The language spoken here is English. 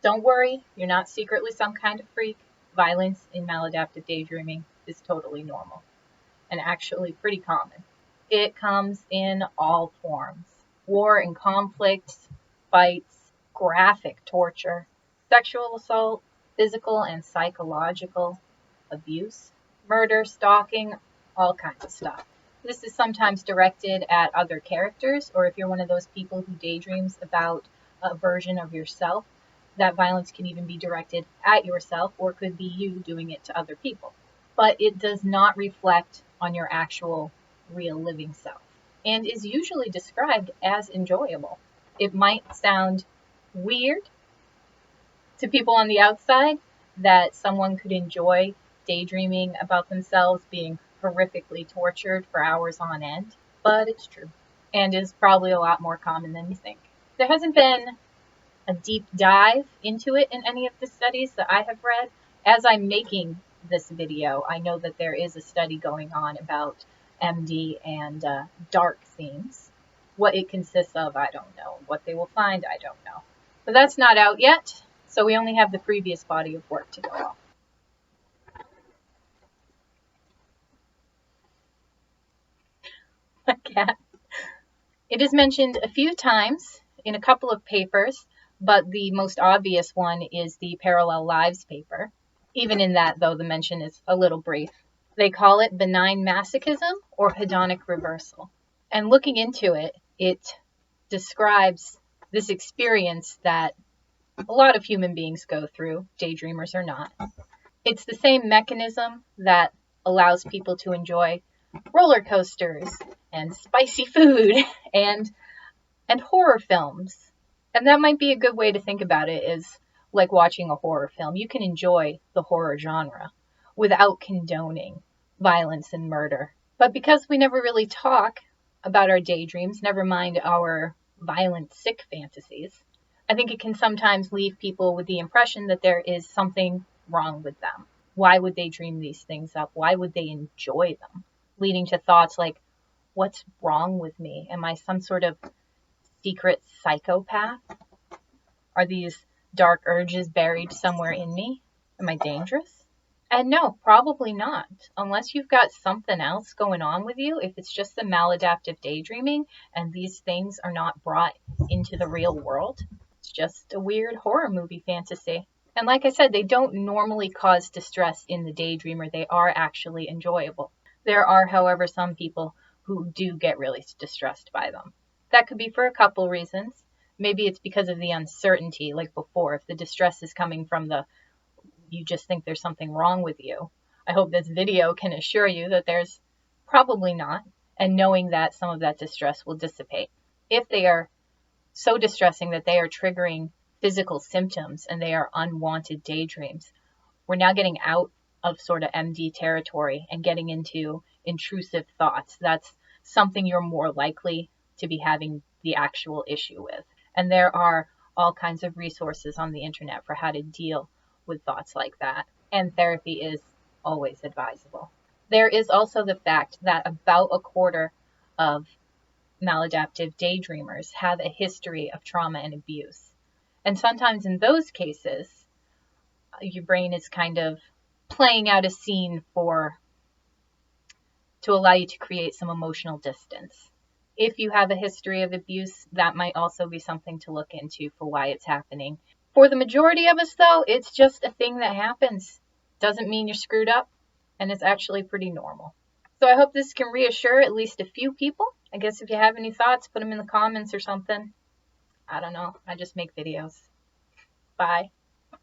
Don't worry, you're not secretly some kind of freak. Violence in maladaptive daydreaming is totally normal and actually pretty common. It comes in all forms: war and conflict, fights, graphic torture, sexual assault, physical and psychological abuse, murder, stalking, all kinds of stuff. This is sometimes directed at other characters, or if you're one of those people who daydreams about a version of yourself, that violence can even be directed at yourself, or could be you doing it to other people. But it does not reflect on your actual real living self, and is usually described as enjoyable. It might sound weird to people on the outside that someone could enjoy daydreaming about themselves being horrifically tortured for hours on end, but it's true, and is probably a lot more common than you think. There hasn't been a deep dive into it in any of the studies that I have read. As I'm making this video, I know that there is a study going on about MD and dark themes. What it consists of, I don't know. What they will find, I don't know. But that's not out yet, so we only have the previous body of work to go off. Cat. It is mentioned a few times in a couple of papers, but the most obvious one is the Parallel Lives paper. Even in that, though, the mention is a little brief. They call it benign masochism or hedonic reversal. And looking into it, it describes this experience that a lot of human beings go through, daydreamers or not. It's the same mechanism that allows people to enjoy roller coasters and spicy food and horror films. And that might be a good way to think about it, is like watching a horror film. You can enjoy the horror genre without condoning violence and murder. But because we never really talk about our daydreams, never mind our violent, sick fantasies, I think it can sometimes leave people with the impression that there is something wrong with them. Why would they dream these things up? Why would they enjoy them? Leading to thoughts like, what's wrong with me? Am I some sort of secret psychopath? Are these dark urges buried somewhere in me? Am I dangerous? And no, probably not. Unless you've got something else going on with you, if it's just the maladaptive daydreaming and these things are not brought into the real world, it's just a weird horror movie fantasy. And like I said, they don't normally cause distress in the daydreamer. They are actually enjoyable. There are, however, some people who do get really distressed by them. That could be for a couple reasons. Maybe it's because of the uncertainty, like before, if the distress is coming from you just think there's something wrong with you. I hope this video can assure you that there's probably not, and knowing that some of that distress will dissipate. If they are so distressing that they are triggering physical symptoms and they are unwanted daydreams, we're now getting out of sort of MD territory and getting into intrusive thoughts. That's something you're more likely to be having the actual issue with. And there are all kinds of resources on the internet for how to deal with thoughts like that. And therapy is always advisable. There is also the fact that about a quarter of maladaptive daydreamers have a history of trauma and abuse. And sometimes in those cases, your brain is kind of playing out a scene to allow you to create some emotional distance. If you have a history of abuse, that might also be something to look into for why it's happening. For the majority of us, though, it's just a thing that happens. Doesn't mean you're screwed up, and it's actually pretty normal. So I hope this can reassure at least a few people. I guess if you have any thoughts, put them in the comments or something. I don't know. I just make videos. Bye.